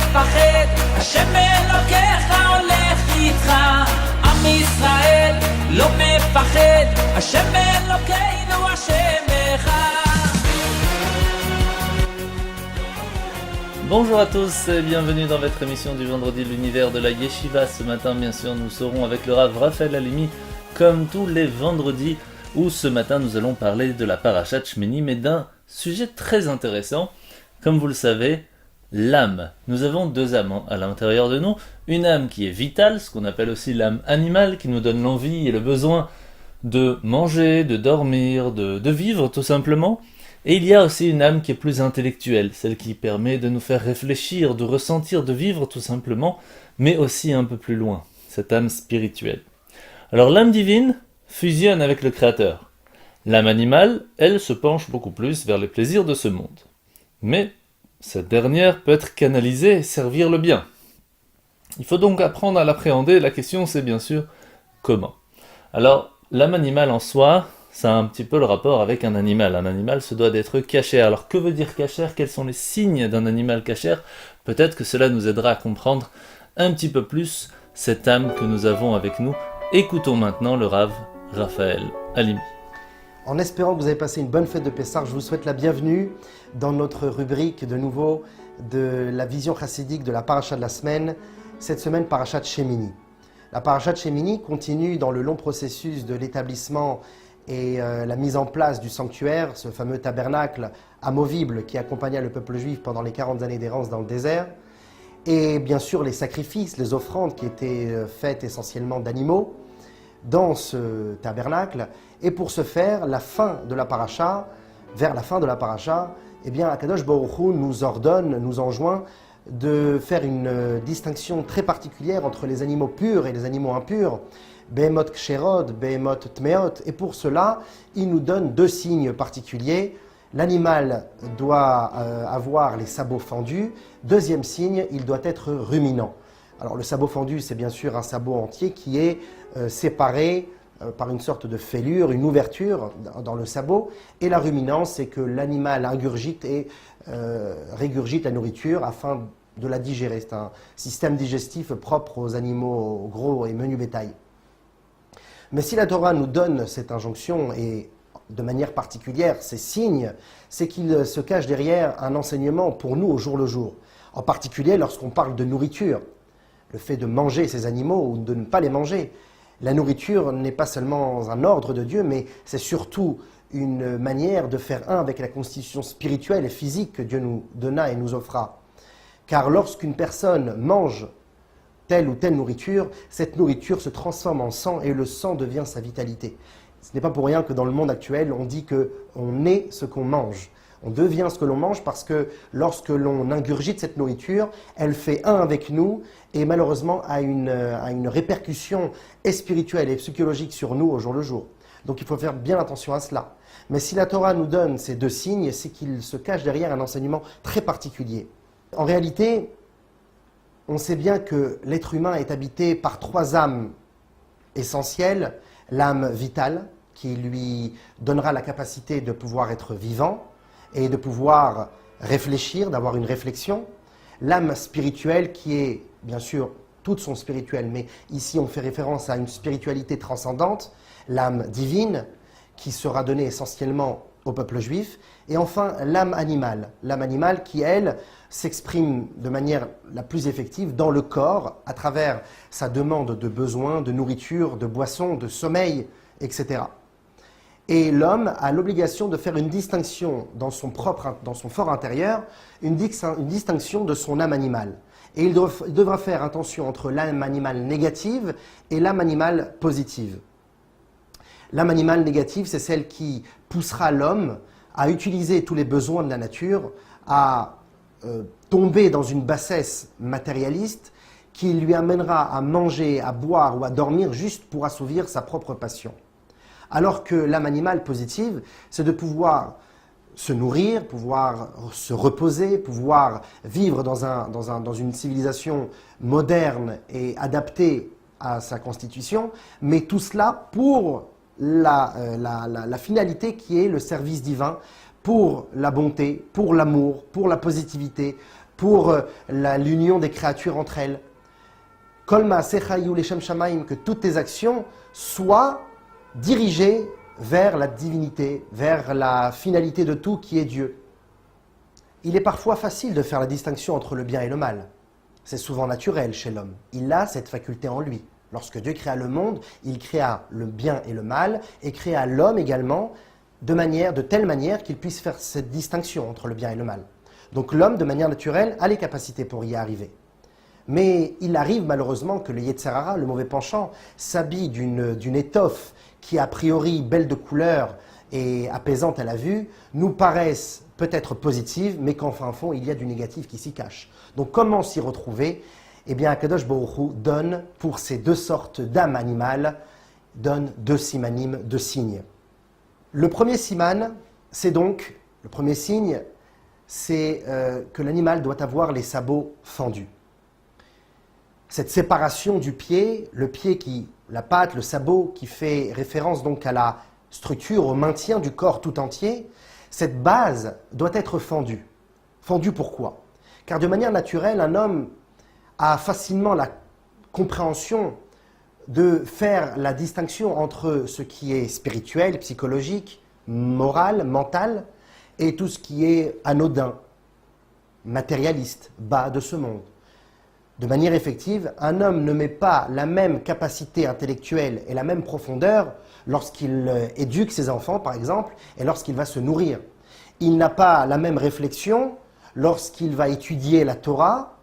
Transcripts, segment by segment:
מפחד, השם אלוקיך הולך איתך. עם ישראל לא מפחד, השם אלוקינו השם אחד. Bonjour à tous et bienvenue dans votre émission du vendredi l'univers de la Yeshiva. Ce matin, bien sûr, nous serons avec le Rav Raphaël Halimi comme tous les vendredis où ce matin nous allons parler de la Parashat Shmini mais d'un sujet très intéressant. Comme vous le savez, l'âme. Nous avons deux âmes à l'intérieur de nous. Une âme qui est vitale, ce qu'on appelle aussi l'âme animale, qui nous donne l'envie et le besoin de manger, de dormir, de vivre tout simplement. Et il y a aussi une âme qui est plus intellectuelle, celle qui permet de nous faire réfléchir, de ressentir, de vivre tout simplement, mais aussi un peu plus loin, cette âme spirituelle. Alors l'âme divine fusionne avec le Créateur. L'âme animale, elle, se penche beaucoup plus vers les plaisirs de ce monde. Mais cette dernière peut être canalisée et servir le bien. Il faut donc apprendre à l'appréhender, la question c'est bien sûr comment. Alors l'âme animale en soi, ça a un petit peu le rapport avec un animal. Un animal se doit d'être cachère. Alors que veut dire cachère? Quels sont les signes d'un animal cachère? Peut-être que cela nous aidera à comprendre un petit peu plus cette âme que nous avons avec nous. Écoutons maintenant le Rav Raphaël Halimi. En espérant que vous avez passé une bonne fête de Pessah, je vous souhaite la bienvenue dans notre rubrique de nouveau de la vision chassidique de la paracha de la semaine. Cette semaine, parachat Shemini. La parachat Shemini continue dans le long processus de l'établissement et la mise en place du sanctuaire, ce fameux tabernacle amovible qui accompagna le peuple juif pendant les 40 années d'errance dans le désert, et bien sûr les sacrifices, les offrandes qui étaient faites essentiellement d'animaux dans ce tabernacle. Et pour ce faire, vers la fin de la paracha, eh bien, Akadosh Baruch Hu nous ordonne, nous enjoint de faire une distinction très particulière entre les animaux purs et les animaux impurs, Behemot Ksherot, Behemot Tmeot, et pour cela, il nous donne deux signes particuliers. L'animal doit avoir les sabots fendus. Deuxième signe, il doit être ruminant. Alors le sabot fendu, c'est bien sûr un sabot entier qui est séparé par une sorte de fêlure, une ouverture dans le sabot. Et la ruminance, c'est que l'animal ingurgite et régurgite la nourriture afin de la digérer. C'est un système digestif propre aux animaux gros et menus bétail. Mais si la Torah nous donne cette injonction et de manière particulière ces signes, c'est qu'il se cache derrière un enseignement pour nous au jour le jour. En particulier lorsqu'on parle de nourriture, le fait de manger ces animaux ou de ne pas les manger. La nourriture n'est pas seulement un ordre de Dieu, mais c'est surtout une manière de faire un avec la constitution spirituelle et physique que Dieu nous donna et nous offra. Car lorsqu'une personne mange telle ou telle nourriture, cette nourriture se transforme en sang et le sang devient sa vitalité. Ce n'est pas pour rien que dans le monde actuel, on dit qu'on est ce qu'on mange. On devient ce que l'on mange parce que lorsque l'on ingurgite cette nourriture, elle fait un avec nous et malheureusement a une répercussion spirituelle et psychologique sur nous au jour le jour. Donc il faut faire bien attention à cela. Mais si la Torah nous donne ces deux signes, c'est qu'il se cache derrière un enseignement très particulier. En réalité, on sait bien que l'être humain est habité par trois âmes essentielles. L'âme vitale, qui lui donnera la capacité de pouvoir être vivant et de pouvoir réfléchir, d'avoir une réflexion. L'âme spirituelle, qui est bien sûr toutes sont spirituelles, mais ici on fait référence à une spiritualité transcendante. L'âme divine, qui sera donnée essentiellement au peuple juif. Et enfin, l'âme animale qui, elle, s'exprime de manière la plus effective dans le corps, à travers sa demande de besoins, de nourriture, de boissons, de sommeil, etc. Et l'homme a l'obligation de faire une distinction dans son fort intérieur, une distinction de son âme animale. Et il devra faire attention entre l'âme animale négative et l'âme animale positive. L'âme animale négative, c'est celle qui poussera l'homme à utiliser tous les besoins de la nature, à tomber dans une bassesse matérialiste qui lui amènera à manger, à boire ou à dormir juste pour assouvir sa propre passion. Alors que l'âme animale positive, c'est de pouvoir se nourrir, pouvoir se reposer, pouvoir vivre dans une civilisation moderne et adaptée à sa constitution, mais tout cela pour la finalité qui est le service divin, pour la bonté, pour l'amour, pour la positivité, pour l'union des créatures entre elles. Kol ma'asecha yhu leshem shamayim, que toutes tes actions soient dirigées vers la divinité, vers la finalité de tout qui est Dieu. Il est parfois facile de faire la distinction entre le bien et le mal. C'est souvent naturel chez l'homme. Il a cette faculté en lui. Lorsque Dieu créa le monde, il créa le bien et le mal, et créa l'homme également de telle manière qu'il puisse faire cette distinction entre le bien et le mal. Donc l'homme, de manière naturelle, a les capacités pour y arriver. Mais il arrive malheureusement que le Yetzer Hara, le mauvais penchant, s'habille d'une étoffe qui, a priori belle de couleur et apaisante à la vue, nous paraissent peut-être positives, mais qu'en fin de fond, il y a du négatif qui s'y cache. Donc comment s'y retrouver? Eh bien, Akadosh Baruch Hu donne, pour ces deux sortes d'âmes animales, donne deux simanim, deux signes. Le premier siman, c'est donc, le premier signe, c'est que l'animal doit avoir les sabots fendus. Cette séparation du pied, la patte, le sabot, qui fait référence donc à la structure, au maintien du corps tout entier, cette base doit être fendue. Fendue pourquoi? Car de manière naturelle, un homme a facilement la compréhension de faire la distinction entre ce qui est spirituel, psychologique, moral, mental, et tout ce qui est anodin, matérialiste, bas de ce monde. De manière effective, un homme ne met pas la même capacité intellectuelle et la même profondeur lorsqu'il éduque ses enfants, par exemple, et lorsqu'il va se nourrir. Il n'a pas la même réflexion lorsqu'il va étudier la Torah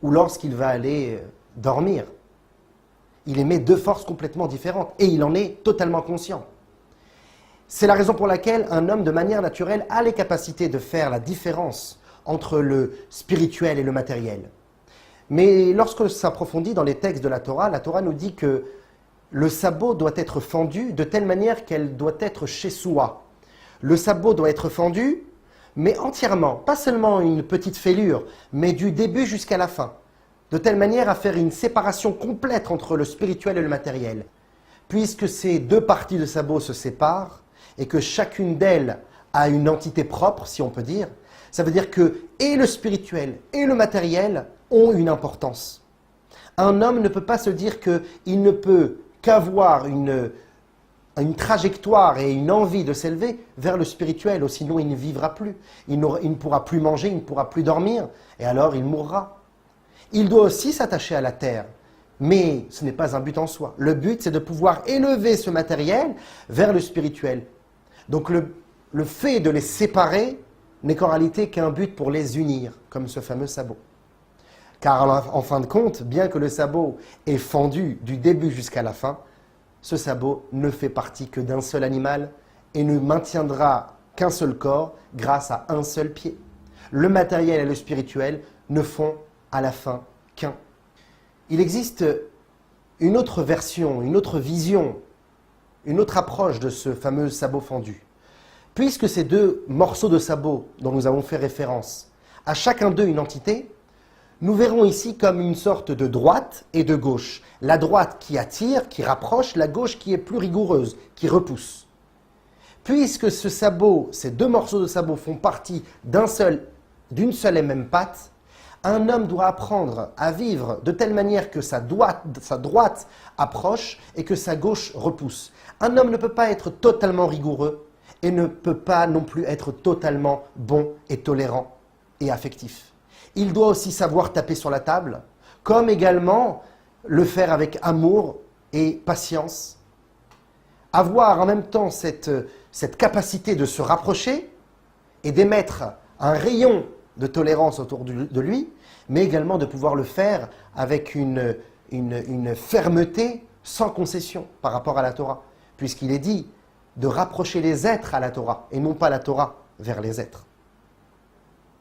ou lorsqu'il va aller dormir. Il émet deux forces complètement différentes et il en est totalement conscient. C'est la raison pour laquelle un homme, de manière naturelle, a les capacités de faire la différence entre le spirituel et le matériel. Mais lorsque s'approfondit dans les textes de la Torah nous dit que le sabot doit être fendu de telle manière qu'elle doit être chez soi. Le sabot doit être fendu, mais entièrement, pas seulement une petite fêlure, mais du début jusqu'à la fin, de telle manière à faire une séparation complète entre le spirituel et le matériel. Puisque ces deux parties de sabot se séparent, et que chacune d'elles a une entité propre, si on peut dire, ça veut dire que et le spirituel et le matériel ont une importance. Un homme ne peut pas se dire qu'il ne peut qu'avoir une trajectoire et une envie de s'élever vers le spirituel, sinon il ne vivra plus. Il ne pourra plus manger, il ne pourra plus dormir, et alors il mourra. Il doit aussi s'attacher à la terre, mais ce n'est pas un but en soi. Le but, c'est de pouvoir élever ce matériel vers le spirituel. Donc le fait de les séparer n'est qu'en réalité qu'un but pour les unir, comme ce fameux sabot. Car en fin de compte, bien que le sabot est fendu du début jusqu'à la fin, ce sabot ne fait partie que d'un seul animal et ne maintiendra qu'un seul corps grâce à un seul pied. Le matériel et le spirituel ne font à la fin qu'un. Il existe une autre version, une autre vision, une autre approche de ce fameux sabot fendu. Puisque ces deux morceaux de sabot dont nous avons fait référence, à chacun d'eux une entité, nous verrons ici comme une sorte de droite et de gauche. La droite qui attire, qui rapproche, la gauche qui est plus rigoureuse, qui repousse. Puisque ce sabot, ces deux morceaux de sabot font partie d'une seule et même patte, un homme doit apprendre à vivre de telle manière que sa droite approche et que sa gauche repousse. Un homme ne peut pas être totalement rigoureux et ne peut pas non plus être totalement bon et tolérant et affectif. Il doit aussi savoir taper sur la table, comme également le faire avec amour et patience. Avoir en même temps cette capacité de se rapprocher et d'émettre un rayon de tolérance autour de lui, mais également de pouvoir le faire avec une fermeté sans concession par rapport à la Torah, puisqu'il est dit de rapprocher les êtres à la Torah et non pas la Torah vers les êtres.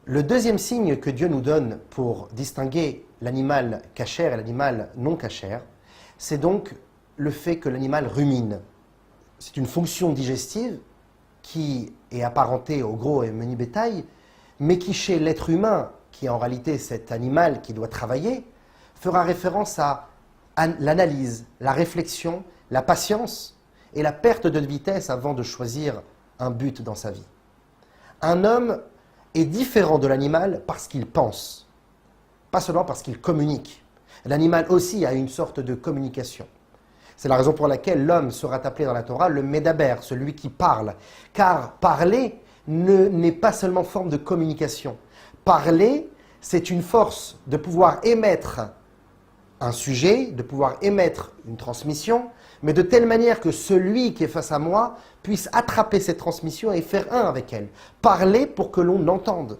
Le deuxième signe que Dieu nous donne pour distinguer l'animal cachère et l'animal non cachère, c'est donc le fait que l'animal rumine. C'est une fonction digestive qui est apparentée au gros et menu bétail, mais qui chez l'être humain, qui est en réalité cet animal qui doit travailler, fera référence à l'analyse, la réflexion, la patience et la perte de vitesse avant de choisir un but dans sa vie. Un homme est différent de l'animal parce qu'il pense. pas seulement parce qu'il communique. L'animal aussi a une sorte de communication. C'est la raison pour laquelle l'homme sera appelé dans la Torah le Medaber, celui qui parle. Car parler n'est pas seulement forme de communication. Parler, c'est une force de pouvoir émettre un sujet, de pouvoir émettre une transmission, mais de telle manière que celui qui est face à moi puisse attraper cette transmission et faire un avec elle. Parler pour que l'on entende.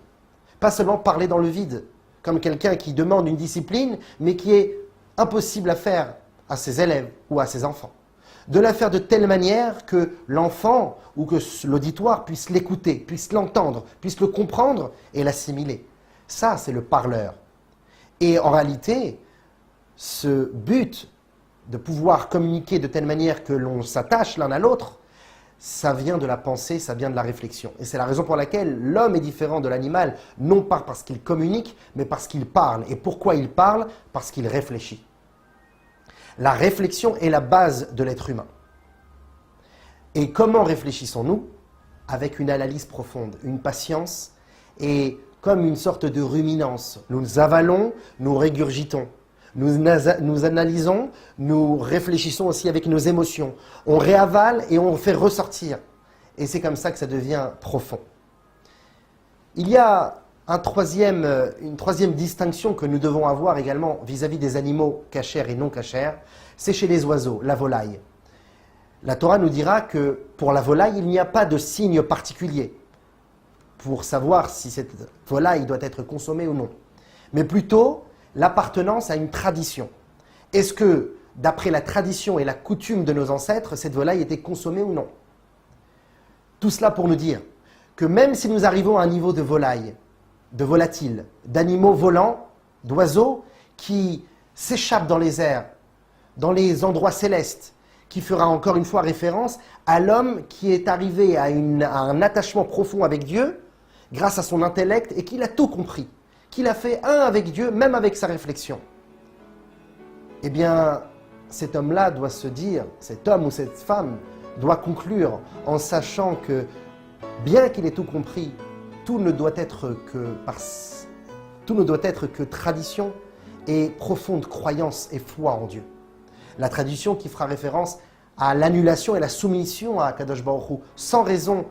Pas seulement parler dans le vide, comme quelqu'un qui demande une discipline, mais qui est impossible à faire à ses élèves ou à ses enfants. De la faire de telle manière que l'enfant ou que l'auditoire puisse l'écouter, puisse l'entendre, puisse le comprendre et l'assimiler. Ça, c'est le parleur. Et en réalité, ce but de pouvoir communiquer de telle manière que l'on s'attache l'un à l'autre, ça vient de la pensée, ça vient de la réflexion. Et c'est la raison pour laquelle l'homme est différent de l'animal, non pas parce qu'il communique, mais parce qu'il parle. Et pourquoi il parle? Parce qu'il réfléchit. La réflexion est la base de l'être humain. Et comment réfléchissons-nous? Avec une analyse profonde, une patience et comme une sorte de ruminance. Nous avalons, nous régurgitons. Nous analysons, nous réfléchissons aussi avec nos émotions. On réavale et on fait ressortir. Et c'est comme ça que ça devient profond. Il y a une troisième distinction que nous devons avoir également vis-à-vis des animaux cachers et non cachers. C'est chez les oiseaux, la volaille. La Torah nous dira que pour la volaille, il n'y a pas de signe particulier pour savoir si cette volaille doit être consommée ou non. Mais plutôt l'appartenance à une tradition. Est-ce que, d'après la tradition et la coutume de nos ancêtres, cette volaille était consommée ou non? Tout cela pour nous dire que même si nous arrivons à un niveau de volaille, de volatiles, d'animaux volants, d'oiseaux qui s'échappent dans les airs, dans les endroits célestes, qui fera encore une fois référence à l'homme qui est arrivé à un attachement profond avec Dieu, grâce à son intellect, et qu'il a tout compris, qu'il a fait un avec Dieu, même avec sa réflexion. Eh bien, cet homme-là doit se dire, cet homme ou cette femme doit conclure en sachant que, bien qu'il ait tout compris, tout ne doit être que tradition et profonde croyance et foi en Dieu. La tradition qui fera référence à l'annulation et la soumission à Kadosh Baruch Hu, sans raison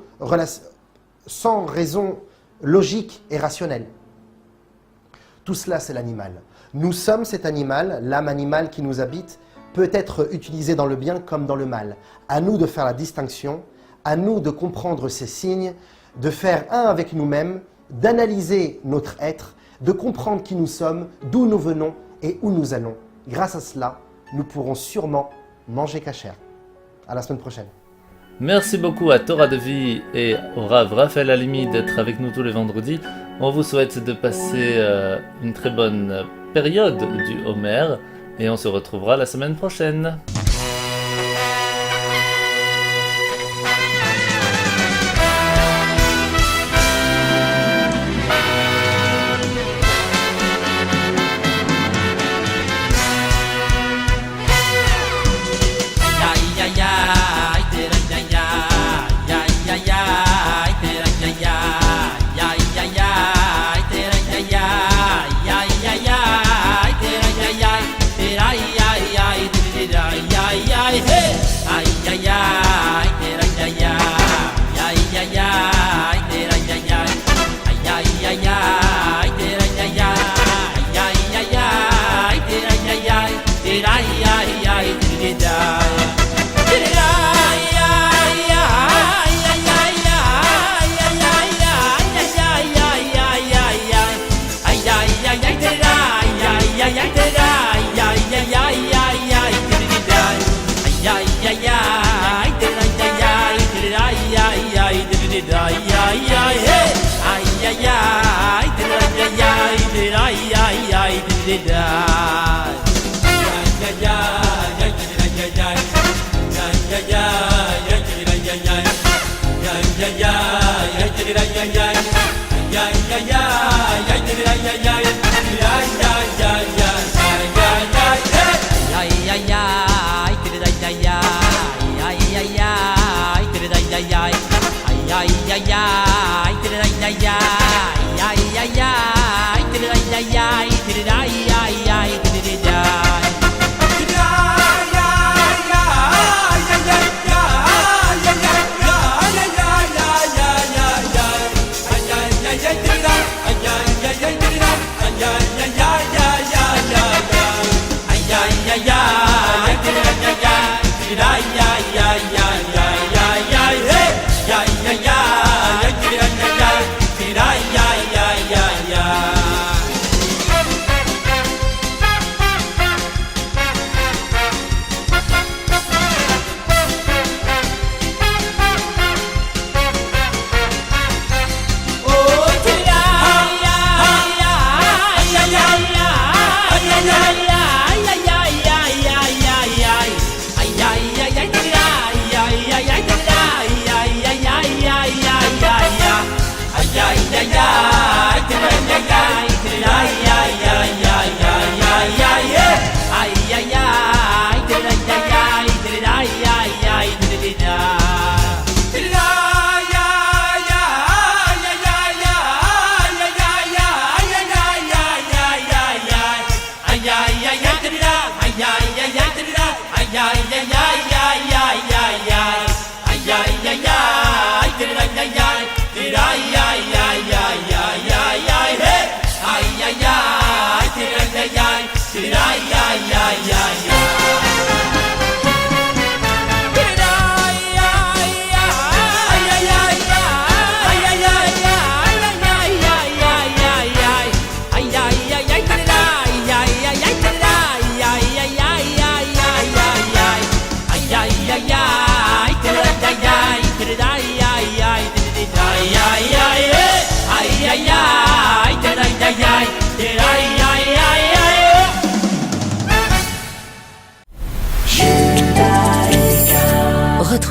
logique et rationnelle. Tout cela, c'est l'animal. Nous sommes cet animal, l'âme animale qui nous habite, peut être utilisée dans le bien comme dans le mal. À nous de faire la distinction, à nous de comprendre ces signes, de faire un avec nous-mêmes, d'analyser notre être, de comprendre qui nous sommes, d'où nous venons et où nous allons. Grâce à cela, nous pourrons sûrement manger kasher. À la semaine prochaine. Merci beaucoup à Torah de Vie et au Rav Raphaël Halimi d'être avec nous tous les vendredis. On vous souhaite de passer une très bonne période du Homer et on se retrouvera la semaine prochaine.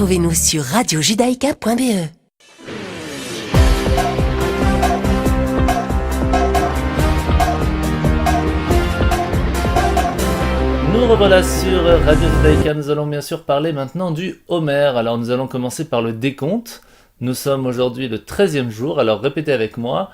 Retrouvez-nous sur radiojudaïka.be. Nous revoilà sur Radio Judaïka. Nous allons bien sûr parler maintenant du Homer. Alors nous allons commencer par le décompte. Nous sommes aujourd'hui le 13e jour. Alors répétez avec moi.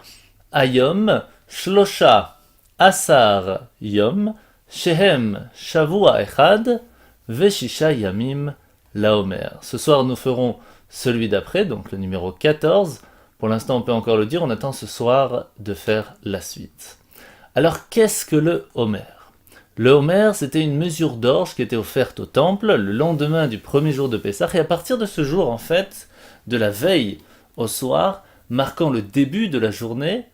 Ayom, Shlosha, Asar, Yom, Shehem, Shavua Echad, Veshisha Yamim, la Homer. Ce soir nous ferons celui d'après, donc le numéro 14. Pour l'instant on peut encore le dire, on attend ce soir de faire la suite. Alors qu'est-ce que le Homer ? Le Homer, c'était une mesure d'orge qui était offerte au temple le lendemain du premier jour de Pessah, et à partir de ce jour, en fait, de la veille au soir, marquant le début de la journée,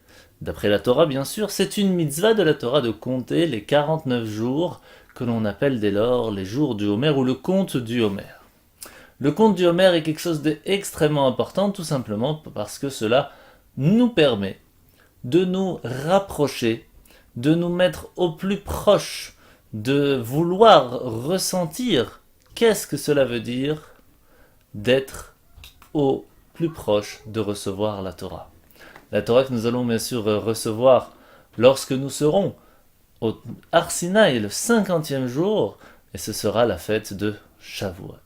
d'après la Torah bien sûr, c'est une mitzvah de la Torah de compter les 49 jours que l'on appelle dès lors les jours du Homer ou le compte du Homer. Le compte du Homer est quelque chose d'extrêmement important, tout simplement parce que cela nous permet de nous rapprocher, de nous mettre au plus proche, de vouloir ressentir qu'est-ce que cela veut dire d'être au plus proche de recevoir la Torah. La Torah que nous allons bien sûr recevoir lorsque nous serons au Har Sinaï le 50e jour, et ce sera la fête de Shavuot.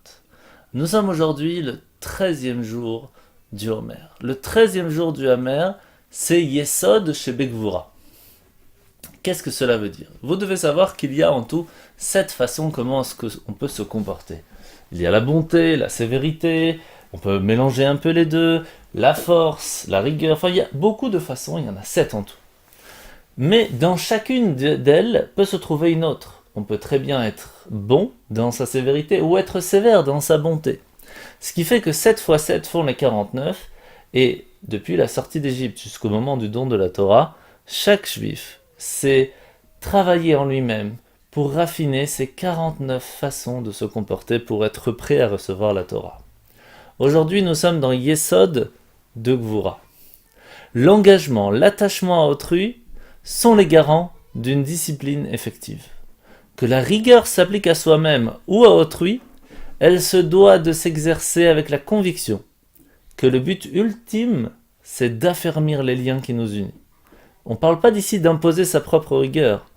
Nous sommes aujourd'hui le 13e jour du Homer. Le 13e jour du Homer, c'est Yesod chez Begvura. Qu'est-ce que cela veut dire ? Vous devez savoir qu'il y a en tout 7 façons comment on peut se comporter. Il y a la bonté, la sévérité, on peut mélanger un peu les deux, la force, la rigueur, enfin il y a beaucoup de façons, il y en a 7 en tout. Mais dans chacune d'elles peut se trouver une autre. On peut très bien être bon dans sa sévérité ou être sévère dans sa bonté. Ce qui fait que 7 fois 7 font les 49, et depuis la sortie d'Égypte jusqu'au moment du don de la Torah, chaque juif s'est travaillé en lui-même pour raffiner ces 49 façons de se comporter pour être prêt à recevoir la Torah. Aujourd'hui, nous sommes dans Yesod de Gvura. L'engagement, l'attachement à autrui sont les garants d'une discipline effective. Que la rigueur s'applique à soi-même ou à autrui, elle se doit de s'exercer avec la conviction que le but ultime, c'est d'affermir les liens qui nous unissent. On ne parle pas d'ici d'imposer sa propre rigueur,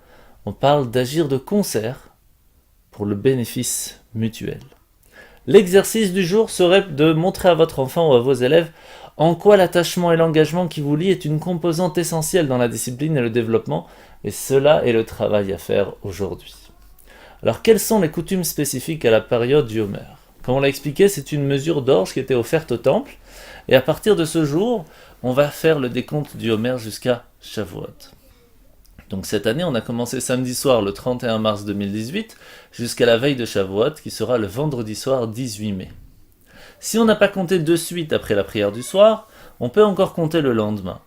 on parle d'agir de concert pour le bénéfice mutuel. L'exercice du jour serait de montrer à votre enfant ou à vos élèves en quoi l'attachement et l'engagement qui vous lient est une composante essentielle dans la discipline et le développement, et cela est le travail à faire aujourd'hui. Alors quelles sont les coutumes spécifiques à la période du Homer ? Comme on l'a expliqué, c'est une mesure d'orge qui était offerte au temple, et à partir de ce jour, on va faire le décompte du Homer jusqu'à Shavuot. Donc cette année, on a commencé samedi soir le 31 mars 2018, jusqu'à la veille de Shavuot, qui sera le vendredi soir 18 mai. Si on n'a pas compté de suite après la prière du soir, on peut encore compter le lendemain.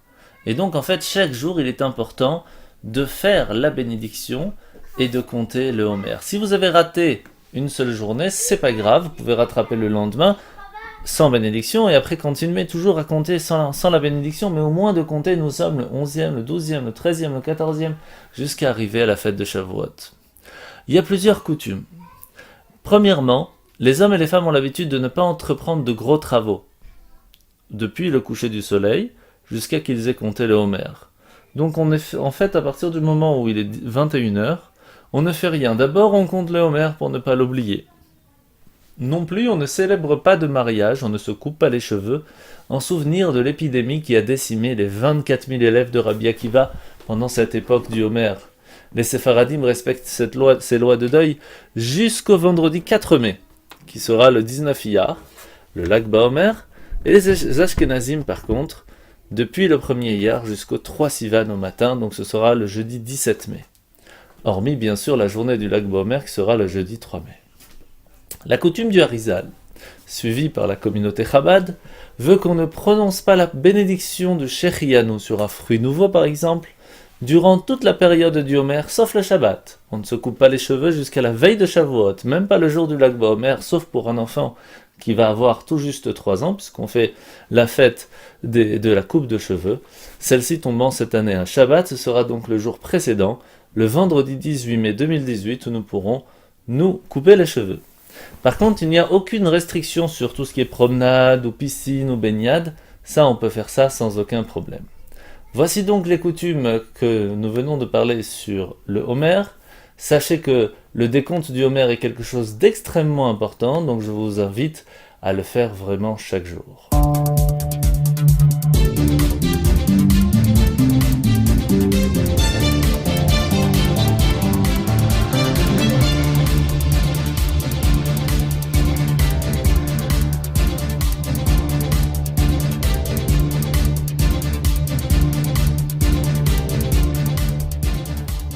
Et donc en fait, chaque jour, il est important de faire la bénédiction et de compter le Homer. Si vous avez raté une seule journée, c'est pas grave, vous pouvez rattraper le lendemain sans bénédiction et après continuer toujours à compter sans la bénédiction, mais au moins de compter, nous sommes le 11e, le 12e, le 13e, le 14e, jusqu'à arriver à la fête de Shavuot. Il y a plusieurs coutumes. Premièrement, les hommes et les femmes ont l'habitude de ne pas entreprendre de gros travaux, depuis le coucher du soleil jusqu'à qu'ils aient compté le Homer. Donc en fait, à partir du moment où il est 21h, on ne fait rien. D'abord, on compte le Homer pour ne pas l'oublier. Non plus, on ne célèbre pas de mariage, on ne se coupe pas les cheveux, en souvenir de l'épidémie qui a décimé les 24 000 élèves de Rabbi Akiva pendant cette époque du Homer. Les Séfaradim respectent ces lois de deuil jusqu'au vendredi 4 mai, qui sera le 19 Iyar, le Lag BaOmer, et les Ashkenazim par contre, depuis le 1er Iyar jusqu'au 3 Sivan au matin, donc ce sera le jeudi 17 mai. Hormis bien sûr la journée du Lag BaOmer qui sera le jeudi 3 mai. La coutume du Harizal, suivie par la communauté Chabad, veut qu'on ne prononce pas la bénédiction de Shechianu sur un fruit nouveau par exemple, durant toute la période du Homer, sauf le Shabbat. On ne se coupe pas les cheveux jusqu'à la veille de Shavuot, même pas le jour du Lag BaOmer, sauf pour un enfant qui va avoir tout juste 3 ans, puisqu'on fait la fête de la coupe de cheveux. Celle-ci tombant cette année à Shabbat, ce sera donc le jour précédent, le vendredi 18 mai 2018, où nous pourrons nous couper les cheveux. Par contre, il n'y a aucune restriction sur tout ce qui est promenade, ou piscine, ou baignade. Ça, on peut faire ça sans aucun problème. Voici donc les coutumes que nous venons de parler sur le Homer. Sachez que le décompte du Homer est quelque chose d'extrêmement important, donc je vous invite à le faire vraiment chaque jour.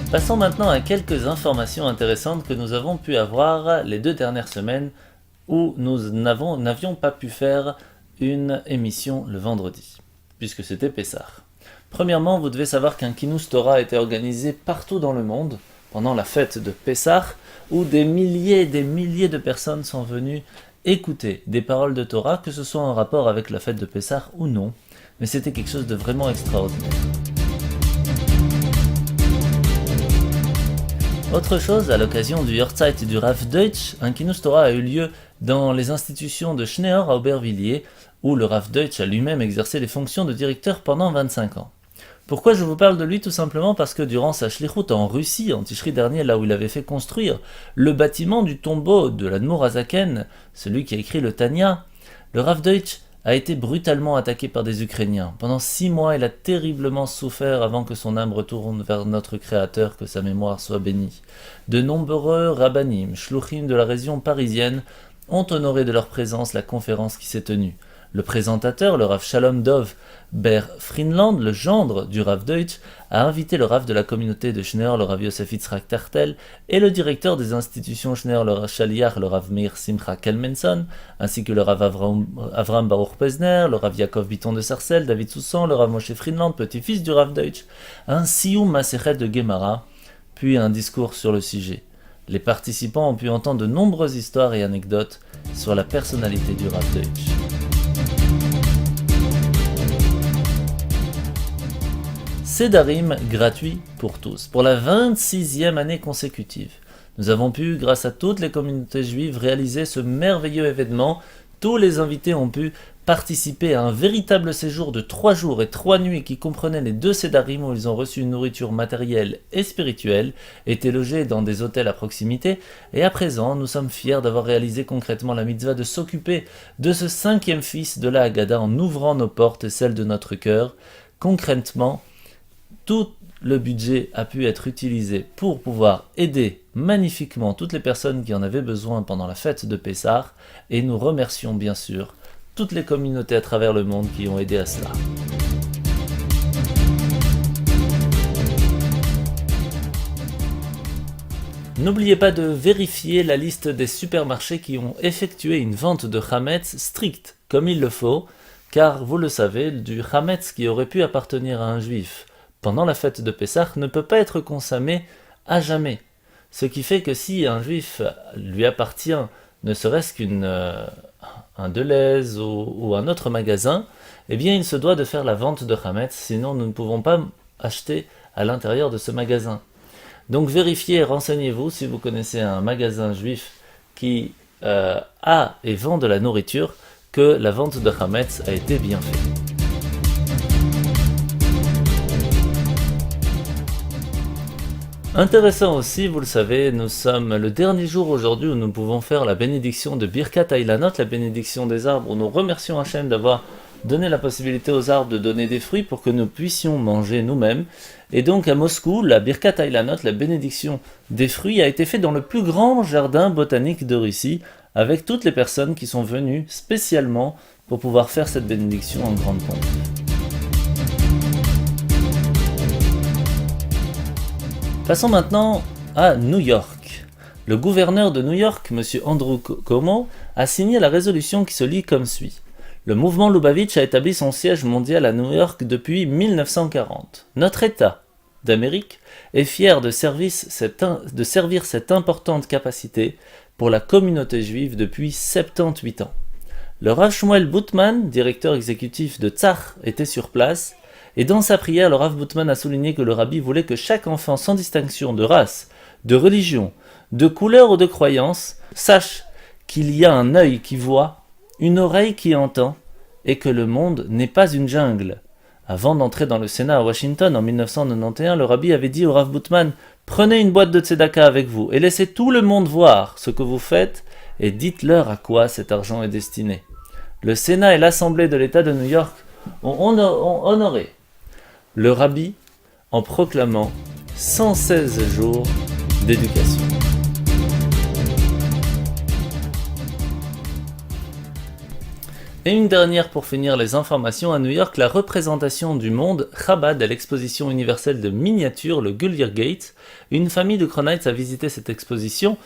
Passons maintenant à quelques informations intéressantes que nous avons pu avoir les 2 dernières semaines où nous n'avions pas pu faire une émission le vendredi, puisque c'était Pessah. Premièrement, vous devez savoir qu'un Kinous Torah a été organisé partout dans le monde pendant la fête de Pessah, où des milliers et des milliers de personnes sont venues écouter des paroles de Torah, que ce soit en rapport avec la fête de Pessah ou non, mais c'était quelque chose de vraiment extraordinaire. Autre chose, à l'occasion du Yortzeit du Rav Deutsch, un Kinous Torah a eu lieu dans les institutions de Schneor à Aubervilliers, où le Rav Deutsch a lui-même exercé les fonctions de directeur pendant 25 ans. Pourquoi je vous parle de lui? Tout simplement parce que durant sa shlichut en Russie, en Tishri dernier, là où il avait fait construire le bâtiment du tombeau de l'Admour Azaken, celui qui a écrit le Tanya, le Rav Deutsch a été brutalement attaqué par des Ukrainiens. Pendant 6 mois, il a terriblement souffert avant que son âme retourne vers notre Créateur, que sa mémoire soit bénie. De nombreux rabbanim, shluchim de la région parisienne, ont honoré de leur présence la conférence qui s'est tenue. Le présentateur, le Rav Shalom Dov Ber Frinland, le gendre du Rav Deutsch, a invité le Rav de la communauté de Schneor, le Rav Yosef Yitzhak Tartel, et le directeur des institutions Schneor, le Rav Shaliach, le Rav Meir Simcha Kelmenson, ainsi que le Rav Avram Baruch Pesner, le Rav Yaakov Biton de Sarcelles, David Soussan, le Rav Moshe Frinland, petit-fils du Rav Deutsch, un Siyum Masechet de Gemara, puis un discours sur le sujet. Les participants ont pu entendre de nombreuses histoires et anecdotes sur la personnalité du Rav Deutsch. Sédarim gratuit pour tous, pour la 26e année consécutive. Nous avons pu, grâce à toutes les communautés juives, réaliser ce merveilleux événement. Tous les invités ont pu participé à un véritable séjour de 3 jours et 3 nuits qui comprenait les 2 sédarim où ils ont reçu une nourriture matérielle et spirituelle, étaient logés dans des hôtels à proximité, et à présent nous sommes fiers d'avoir réalisé concrètement la mitzvah de s'occuper de ce 5e fils de la Haggadah en ouvrant nos portes et celles de notre cœur. Concrètement, tout le budget a pu être utilisé pour pouvoir aider magnifiquement toutes les personnes qui en avaient besoin pendant la fête de Pessah, et nous remercions bien sûr toutes les communautés à travers le monde qui ont aidé à cela. N'oubliez pas de vérifier la liste des supermarchés qui ont effectué une vente de Hametz stricte, comme il le faut, car vous le savez, du Hametz qui aurait pu appartenir à un juif pendant la fête de Pessah ne peut pas être consommé à jamais. Ce qui fait que si un juif lui appartient ne serait-ce qu'un Deleuze ou un autre magasin, eh bien il se doit de faire la vente de Hametz, sinon nous ne pouvons pas acheter à l'intérieur de ce magasin. Donc vérifiez et renseignez-vous si vous connaissez un magasin juif qui a et vend de la nourriture, que la vente de Hametz a été bien faite. Intéressant aussi, vous le savez, nous sommes le dernier jour aujourd'hui où nous pouvons faire la bénédiction de Birkat Ailanot, la bénédiction des arbres, où nous remercions Hachem d'avoir donné la possibilité aux arbres de donner des fruits pour que nous puissions manger nous-mêmes. Et donc à Moscou, la Birkat Ailanot, la bénédiction des fruits, a été faite dans le plus grand jardin botanique de Russie, avec toutes les personnes qui sont venues spécialement pour pouvoir faire cette bénédiction en grande pompe. Passons maintenant à New York. Le gouverneur de New York, M. Andrew Cuomo, a signé la résolution qui se lit comme suit. Le mouvement Lubavitch a établi son siège mondial à New York depuis 1940. Notre État d'Amérique est fier de servir cette importante capacité pour la communauté juive depuis 78 ans. Le Rav Shmuel Boutman, directeur exécutif de Tzach, était sur place, et dans sa prière, le Rav Boutman a souligné que le rabbi voulait que chaque enfant, sans distinction de race, de religion, de couleur ou de croyance, sache qu'il y a un œil qui voit, une oreille qui entend, et que le monde n'est pas une jungle. Avant d'entrer dans le Sénat à Washington en 1991, le rabbi avait dit au Rav Boutman « Prenez une boîte de tzedaka avec vous et laissez tout le monde voir ce que vous faites et dites-leur à quoi cet argent est destiné. » Le Sénat et l'Assemblée de l'État de New York ont honoré le rabbi en proclamant 116 jours d'éducation. Et une dernière pour finir les informations, à New York, la représentation du monde Chabad à l'exposition universelle de miniatures, le Gullier Gate. Une famille de Kronites a visité cette exposition.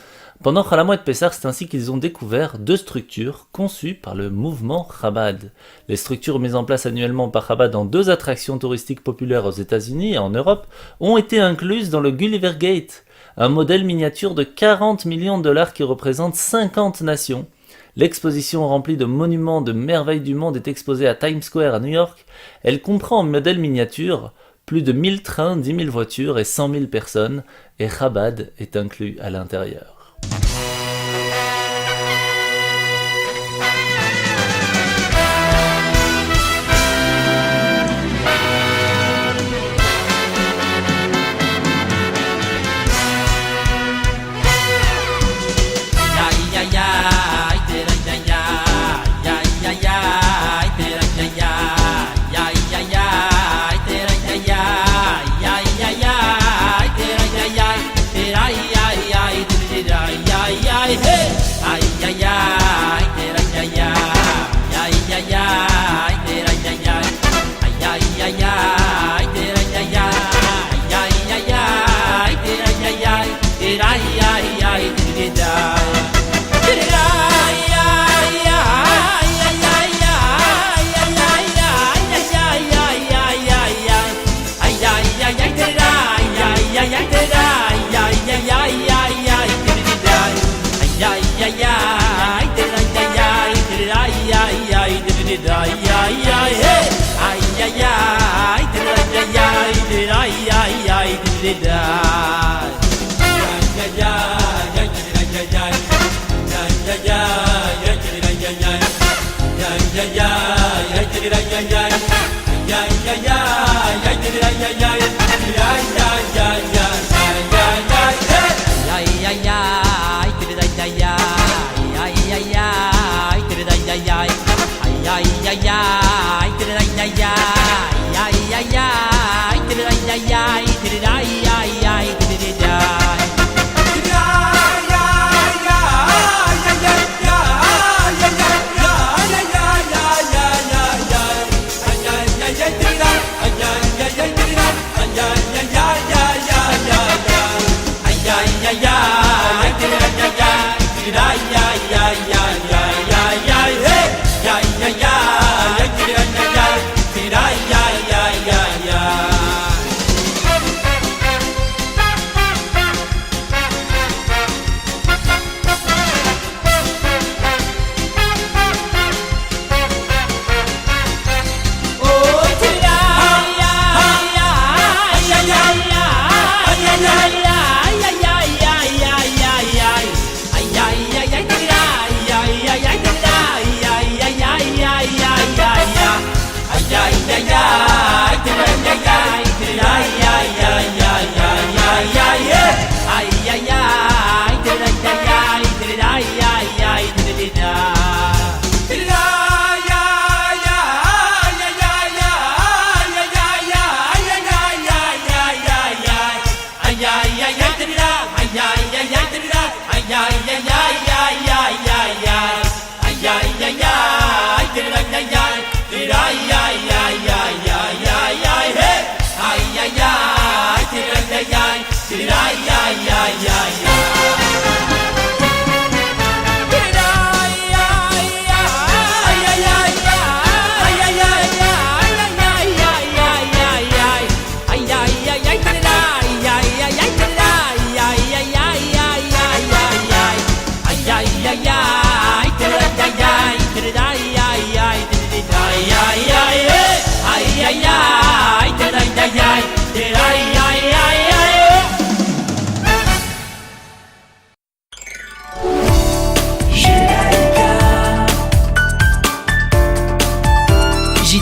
Pendant Chalamoed Pessah, c'est ainsi qu'ils ont découvert 2 structures conçues par le mouvement Chabad. Les structures mises en place annuellement par Chabad dans 2 attractions touristiques populaires aux États-Unis et en Europe ont été incluses dans le Gulliver Gate, un modèle miniature de 40 millions de dollars qui représente 50 nations. L'exposition remplie de monuments de merveilles du monde est exposée à Times Square à New York. Elle comprend en modèle miniature plus de 1000 trains, 10 000 voitures et 100 000 personnes, et Chabad est inclus à l'intérieur.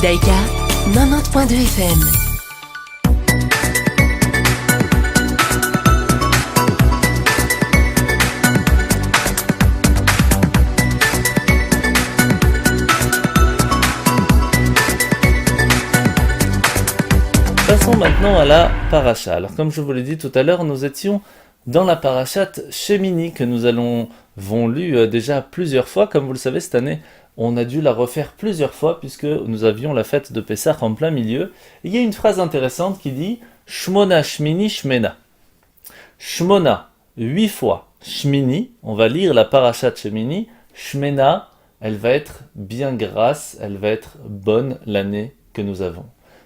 Judaïka 90.2 FM. Passons maintenant à la paracha. Alors comme je vous l'ai dit tout à l'heure, nous étions dans la parachate Shemini que nous avons lu déjà plusieurs fois. Comme vous le savez, cette année, on a dû la refaire plusieurs fois puisque nous avions la fête de Pessah en plein milieu. Il y a une phrase intéressante qui dit « Shmona Shmini Shmena ». Shmona, 8 fois. Shmini, on va lire la parachate Shemini. Shmena, elle va être bien grasse, elle va être bonne l'année que nous avons.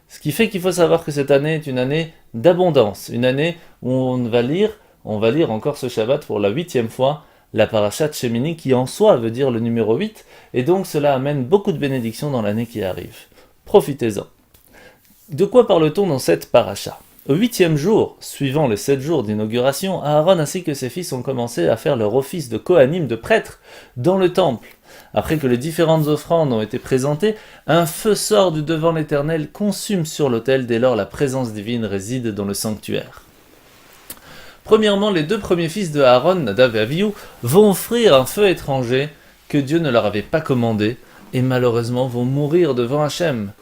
Ce qui fait qu'il faut savoir que cette année est une année d'abondance, une année où on va lire encore ce Shabbat pour la 8e fois, la parashat Shemini qui en soi veut dire le numéro 8, et donc cela amène beaucoup de bénédictions dans l'année qui arrive. Profitez-en. De quoi parle-t-on dans cette paracha ? Au 8e jour, suivant les 7 jours d'inauguration, Aaron ainsi que ses fils ont commencé à faire leur office de Kohanim, de prêtres, dans le temple. Après que les différentes offrandes ont été présentées, un feu sort du devant l'Éternel, consume sur l'autel, dès lors la présence divine réside dans le sanctuaire. Premièrement, les 2 premiers fils de Aaron, Nadav et Avihu, vont offrir un feu étranger que Dieu ne leur avait pas commandé, et malheureusement vont mourir devant Hachem.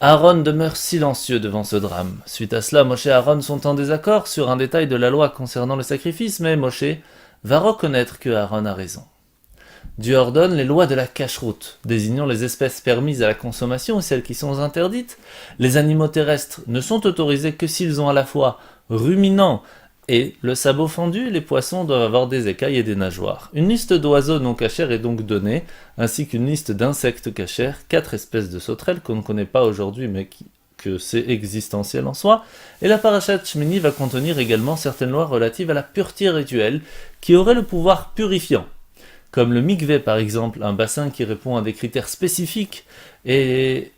Aaron demeure silencieux devant ce drame. Suite à cela, Moshe et Aaron sont en désaccord sur un détail de la loi concernant le sacrifice, mais Moshe va reconnaître que Aaron a raison. Dieu ordonne les lois de la cacheroute, désignant les espèces permises à la consommation et celles qui sont interdites. Les animaux terrestres ne sont autorisés que s'ils ont à la fois ruminants et le sabot fendu. Les poissons doivent avoir des écailles et des nageoires. Une liste d'oiseaux non cachers est donc donnée, ainsi qu'une liste d'insectes cachers, 4 espèces de sauterelles qu'on ne connaît pas aujourd'hui mais que c'est existentiel en soi. Et la parashat Shmini va contenir également certaines lois relatives à la pureté rituelle qui auraient le pouvoir purifiant. Comme le mikvé par exemple, un bassin qui répond à des critères spécifiques, et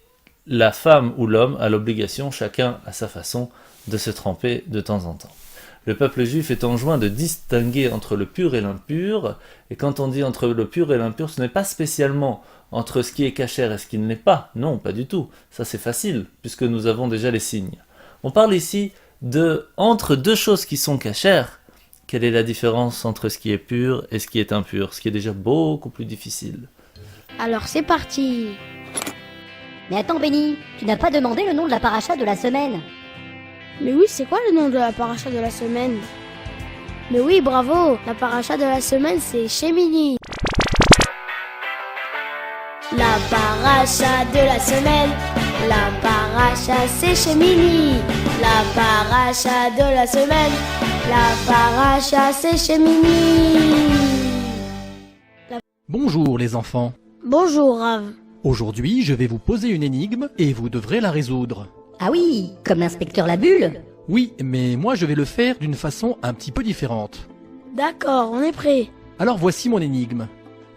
la femme ou l'homme a l'obligation, chacun à sa façon, de se tremper de temps en temps. le peuple juif est enjoint de distinguer entre le pur et l'impur, et quand on dit entre le pur et l'impur, ce n'est pas spécialement entre ce qui est cachère et ce qui ne l'est pas, non, pas du tout, ça c'est facile, puisque nous avons déjà les signes. On parle ici de entre deux choses qui sont cachères, quelle est la différence entre ce qui est pur et ce qui est impur, ce qui est déjà beaucoup plus difficile. Alors c'est parti. Mais attends Benny, tu n'as pas demandé le nom de la paracha de la semaine? Mais oui, c'est quoi le nom de la paracha de la semaine? Mais oui, bravo. La paracha de la semaine, c'est Shemini. La paracha de la semaine. La paracha, c'est Shemini. La paracha de la semaine. La paracha, c'est Shemini. Bonjour les enfants. Bonjour, Rav. Aujourd'hui, je vais vous poser une énigme et vous devrez la résoudre. Ah oui, comme l'inspecteur Labulle? Oui, mais moi je vais le faire d'une façon un petit peu différente. D'accord, on est prêt. Alors voici mon énigme.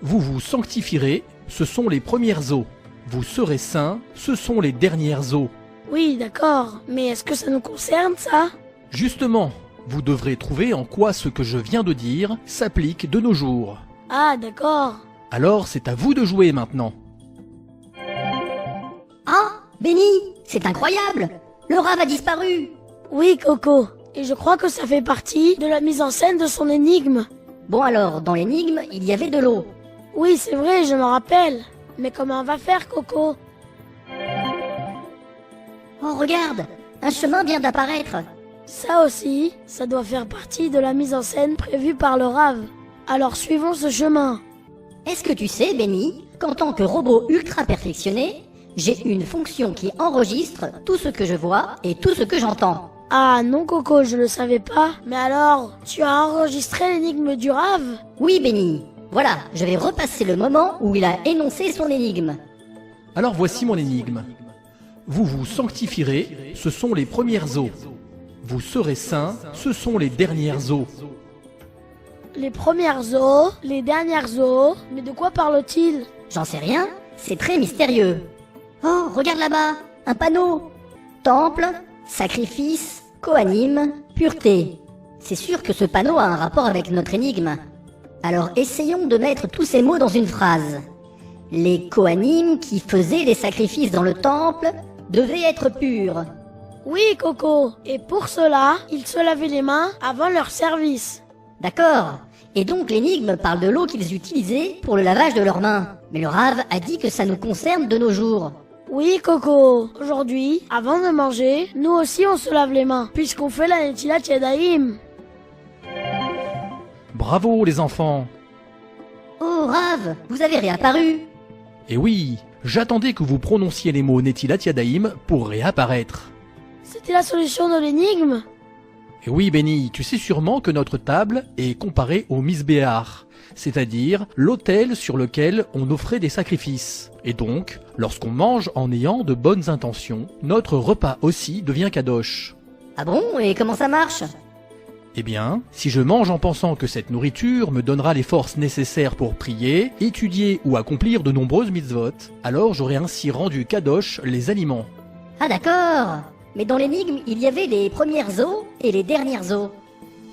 Vous vous sanctifierez, ce sont les premières eaux. Vous serez saints, ce sont les dernières eaux. Oui, d'accord. Mais est-ce que ça nous concerne, ça? Justement, vous devrez trouver en quoi ce que je viens de dire s'applique de nos jours. Ah, d'accord. Alors c'est à vous de jouer maintenant. Ah, Benny, c'est incroyable. Le Rav a disparu. Oui, Coco. Et je crois que ça fait partie de la mise en scène de son énigme. Bon alors, dans l'énigme, il y avait de l'eau. Oui, c'est vrai, je me rappelle. Mais comment on va faire, Coco? Oh regarde, un chemin vient d'apparaître. Ça aussi, ça doit faire partie de la mise en scène prévue par le Rav. Alors suivons ce chemin. Est-ce que tu sais, Benny, qu'en tant que robot ultra perfectionné, j'ai une fonction qui enregistre tout ce que je vois et tout ce que j'entends? Ah non, Coco, je le savais pas. Mais alors, tu as enregistré l'énigme du Rav? Oui, Benny. Voilà, je vais repasser le moment où il a énoncé son énigme. Alors voici mon énigme. Vous vous sanctifierez, ce sont les premières eaux. Vous serez saints, ce sont les dernières eaux. Les premières eaux, les dernières eaux, mais de quoi parle-t-il? J'en sais rien, c'est très mystérieux. Oh, regarde là-bas, un panneau. Temple, sacrifice, Kohanim, pureté. C'est sûr que ce panneau a un rapport avec notre énigme. Alors essayons de mettre tous ces mots dans une phrase. Les Kohanim qui faisaient les sacrifices dans le temple devaient être purs. Oui, Coco. Et pour cela, ils se lavaient les mains avant leur service. D'accord. Et donc l'énigme parle de l'eau qu'ils utilisaient pour le lavage de leurs mains. Mais le Rav a dit que ça nous concerne de nos jours. Oui, Coco. Aujourd'hui, avant de manger, nous aussi on se lave les mains, puisqu'on fait la Netilat Yadayim. Bravo les enfants. Oh Rav, vous avez réapparu. Et oui, j'attendais que vous prononciez les mots Netilat Yadayim pour réapparaître. C'était la solution de l'énigme? Et oui Benny, tu sais sûrement que notre table est comparée au Misbéar, c'est-à-dire l'autel sur lequel on offrait des sacrifices. Et donc, lorsqu'on mange en ayant de bonnes intentions, notre repas aussi devient kadosh. Ah bon, et comment ça marche? Eh bien, si je mange en pensant que cette nourriture me donnera les forces nécessaires pour prier, étudier ou accomplir de nombreuses mitzvot, alors j'aurai ainsi rendu kadosh les aliments. Ah d'accord. Mais dans l'énigme, il y avait les premières eaux et les dernières eaux.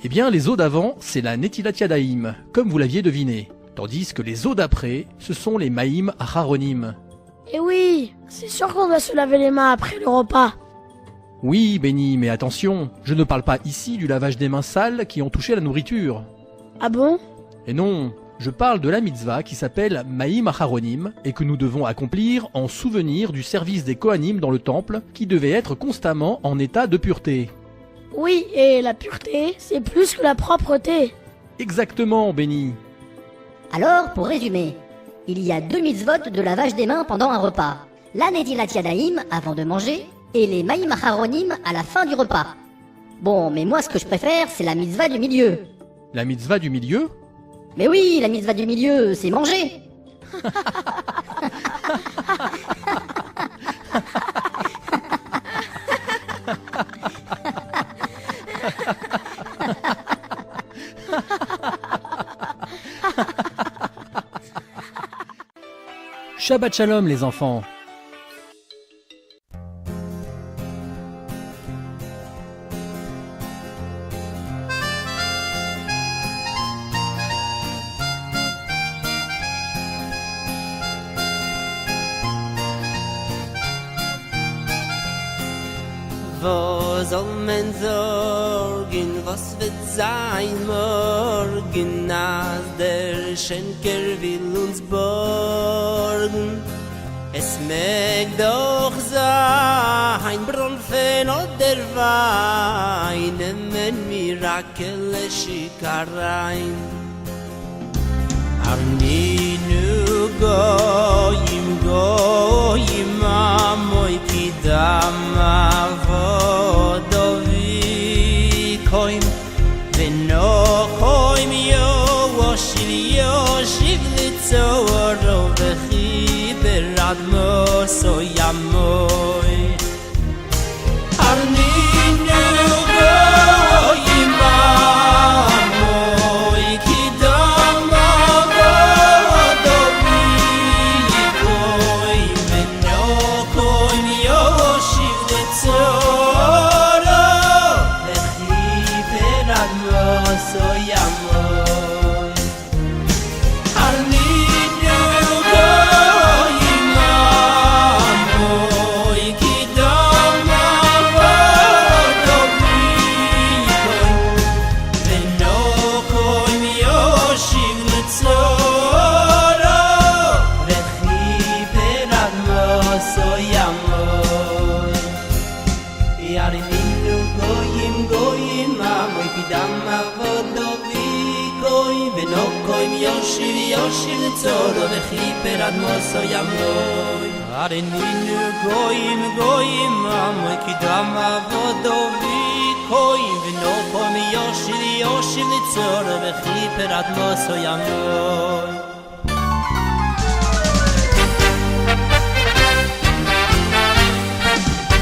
Eh bien, les eaux d'avant, c'est la Netilat Yadayim, comme vous l'aviez deviné. Tandis que les eaux d'après, ce sont les Maïm Acharonim. Eh oui, c'est sûr qu'on doit se laver les mains après le repas. Oui, Benny, mais attention, je ne parle pas ici du lavage des mains sales qui ont touché la nourriture. Ah bon? Et non, je parle de la mitzvah qui s'appelle Maïm Acharonim et que nous devons accomplir en souvenir du service des Kohanim dans le temple qui devait être constamment en état de pureté. Oui, et la pureté, c'est plus que la propreté. Exactement, Benny. Alors, pour résumer, il y a 2 mitzvot de lavage des mains pendant un repas. La Netilat Yadayim avant de manger et les Maïm Acharonim à la fin du repas. Bon, mais moi ce que je préfère, c'est la mitzvah du milieu. La mitzvah du milieu? Mais oui, la mitzvah du milieu, c'est manger. Shabbat Shalom les enfants. wo soll man sorgen, was wird sein morgen, als der Schenker will uns borgen. Es mag doch sein, Bronfen oder Wein, nehmen Mirakel Schikarein. Arninu goyim amoy kidam avodovikoim venochoim yoshiv litzoro vechi beradmo soyamoy. Arninu goyim amoy kidam avodovikoim venochoim yoshiv litzoro vechi beradmo soyamoy. Arninu goyim amoy kidam avodovikoim venochoim yoshiv litzoro vechi beradmo soyamoy. Arninu goyim amoy kidam avodovikoim venochoim yoshiv litzoro vechi beradmo soyamoy. Arninu goyim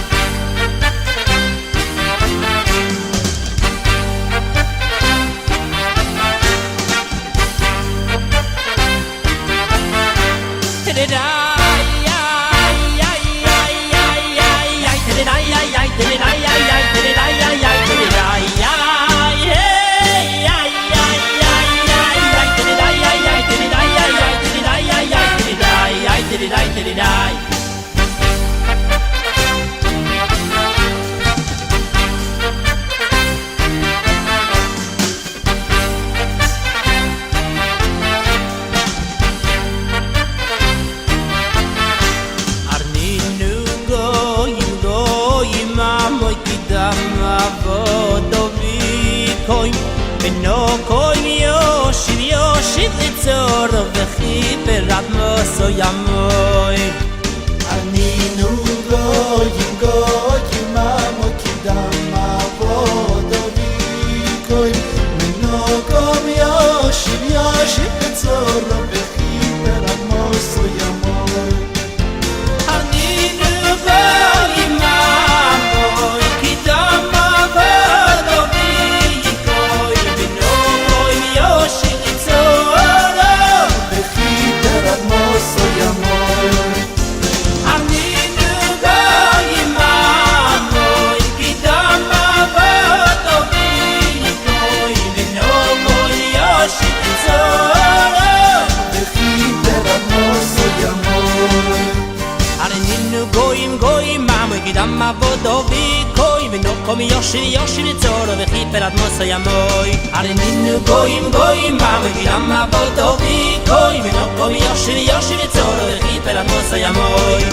amoy kidam avodovikoim venochoim yoshiv litzoro vechi beradmo soyamoy. Arninu goyim amoy kidam avodovikoim venochoim yoshiv litzoro vechi beradmo soyamoy. Arninu goyim amoy kidam avodovikoim venochoim yoshiv litzoro vechi beradmo soyamoy. Arninu goyim amoy kidam avodovikoim venochoim yoshiv litzoro vechi beradmo soyamoy. Arninu goyim amoy kidam avodovikoim venochoim yoshiv litzoro vechi beradmo soyamoy. Arninu goyim amoy kidam avodovikoim venochoim yoshiv litzoro vechi beradmo soyamoy. Arninu goyim amoy kidam avodovikoim venochoim yoshiv litzoro vechi beradmo soyamoy.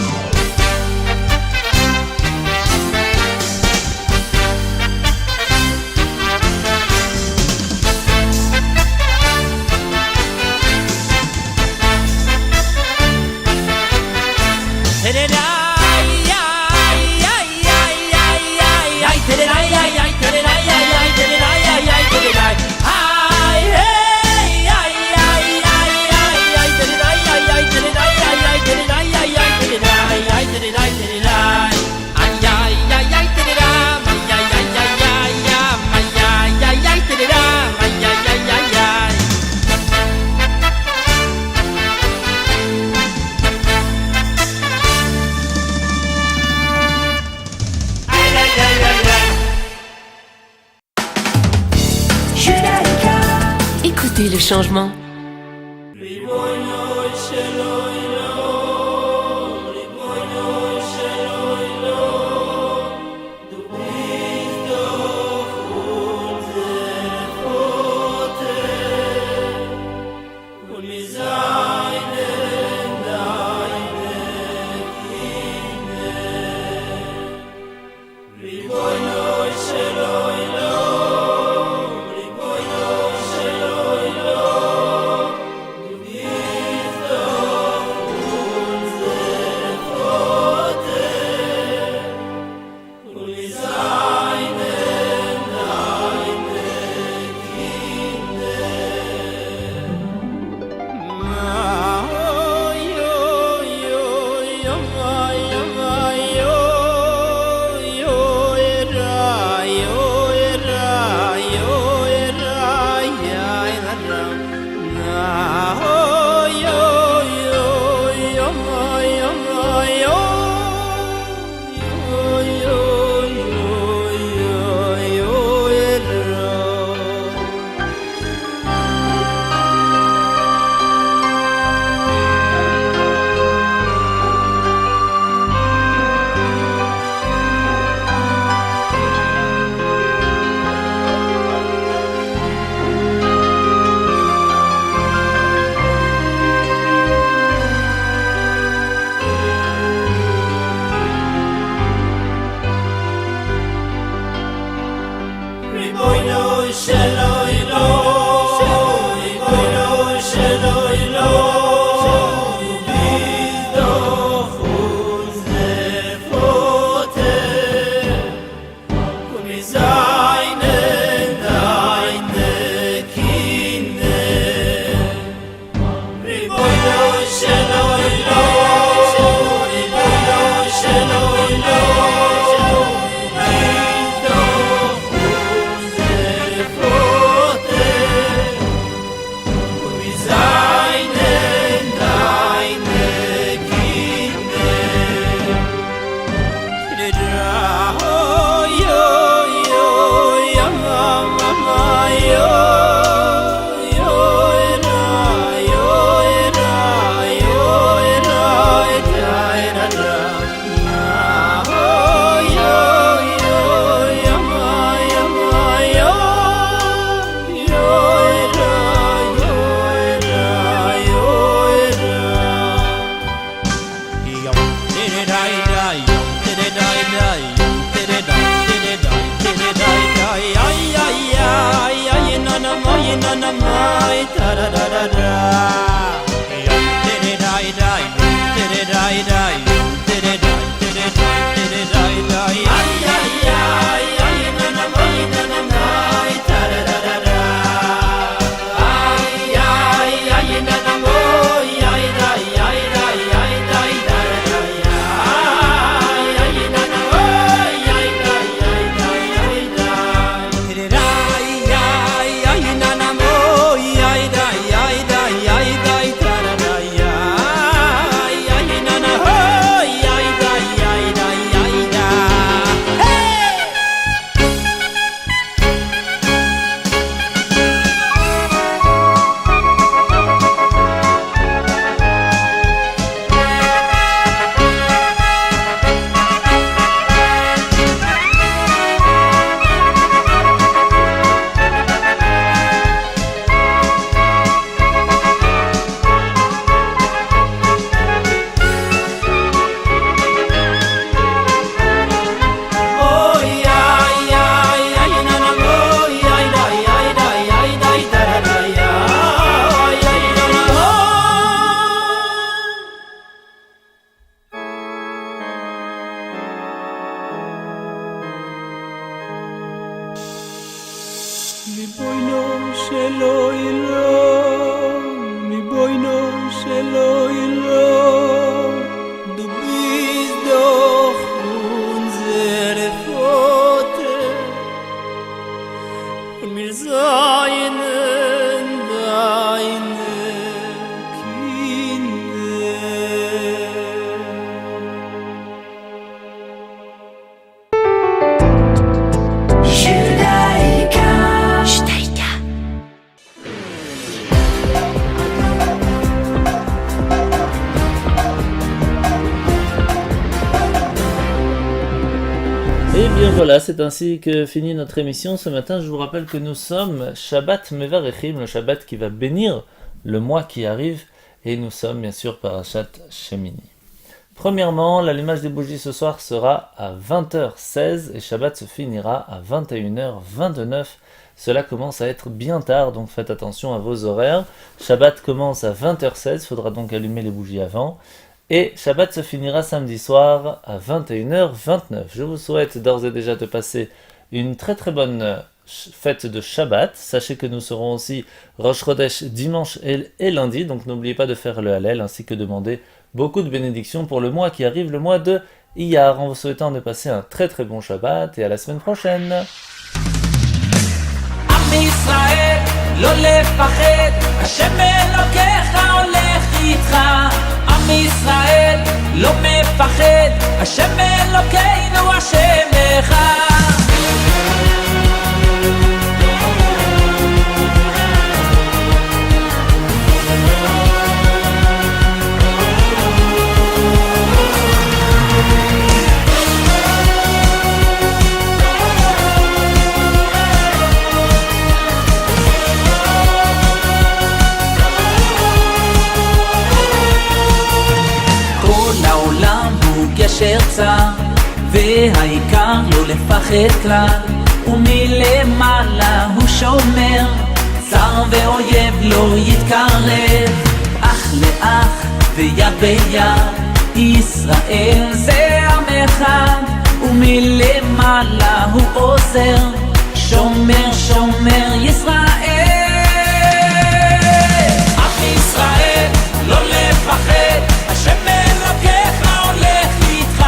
Écoutez le changement. Et bien voilà, c'est ainsi que finit notre émission ce matin. Je vous rappelle que nous sommes Shabbat Mevarechim, le Shabbat qui va bénir le mois qui arrive, et nous sommes bien sûr Parashat Shemini. Premièrement, l'allumage des bougies ce soir sera à 20h16 et Shabbat se finira à 21h29. Cela commence à être bien tard, donc faites attention à vos horaires. Shabbat commence à 20h16, il faudra donc allumer les bougies avant. Et Shabbat se finira samedi soir à 21h29. Je vous souhaite d'ores et déjà de passer une très très bonne fête de Shabbat. Sachez que nous serons aussi Rosh Chodesh dimanche et lundi, donc n'oubliez pas de faire le Hallel ainsi que demander beaucoup de bénédictions pour le mois qui arrive, le mois de Iyar, en vous souhaitant de passer un très très bon Shabbat et à la semaine prochaine. עם ישראל, לא לפחד, השם אלוקיך הולך איתך. עם ישראל, לא מפחד, השם אלוקינו השם אחד. גשר צר, והעיקר לא לפחד כלל, ומלמעלה הוא שומר, צר ואויב לא יתקרב, אח לאח ויד ביד, ישראל זה עם אחד, ומלמעלה הוא עוזר, שומר שומר ישראל. עם ישראל לא לפחד, השם אלוקיך הולך איתך.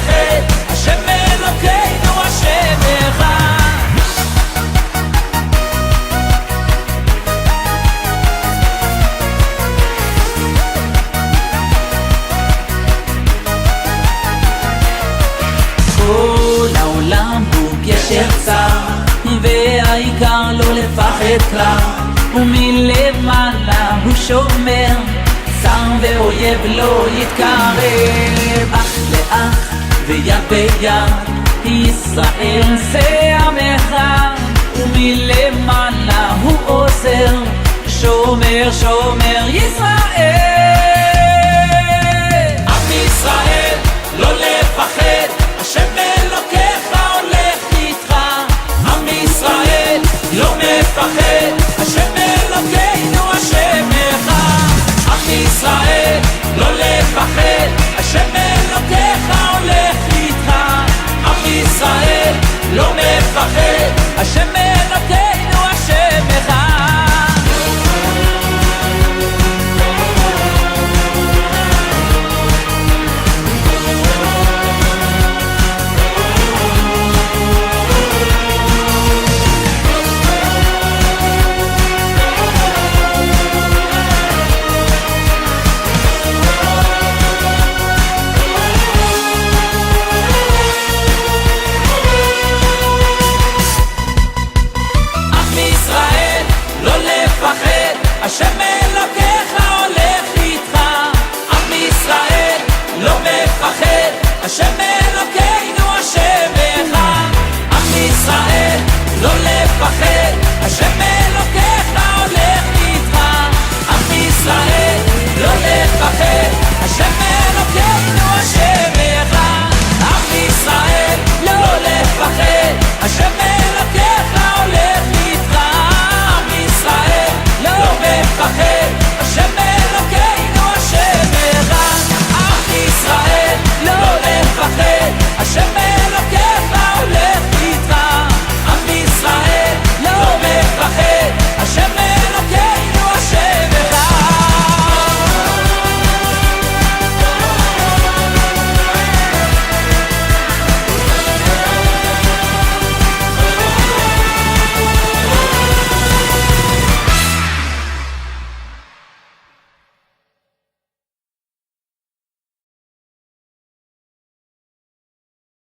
מאחד, השם אלוקינו השם אחד. כל העולם הוא גשר צר, והעיקר לא לפחד כלל, ומלמעלה הוא שומר, שר ואויב לא יתקרב. אח לאח ויד ביד, ישראל זה עם אחד, ומלמעלה הוא עוזר, שומר שומר ישראל.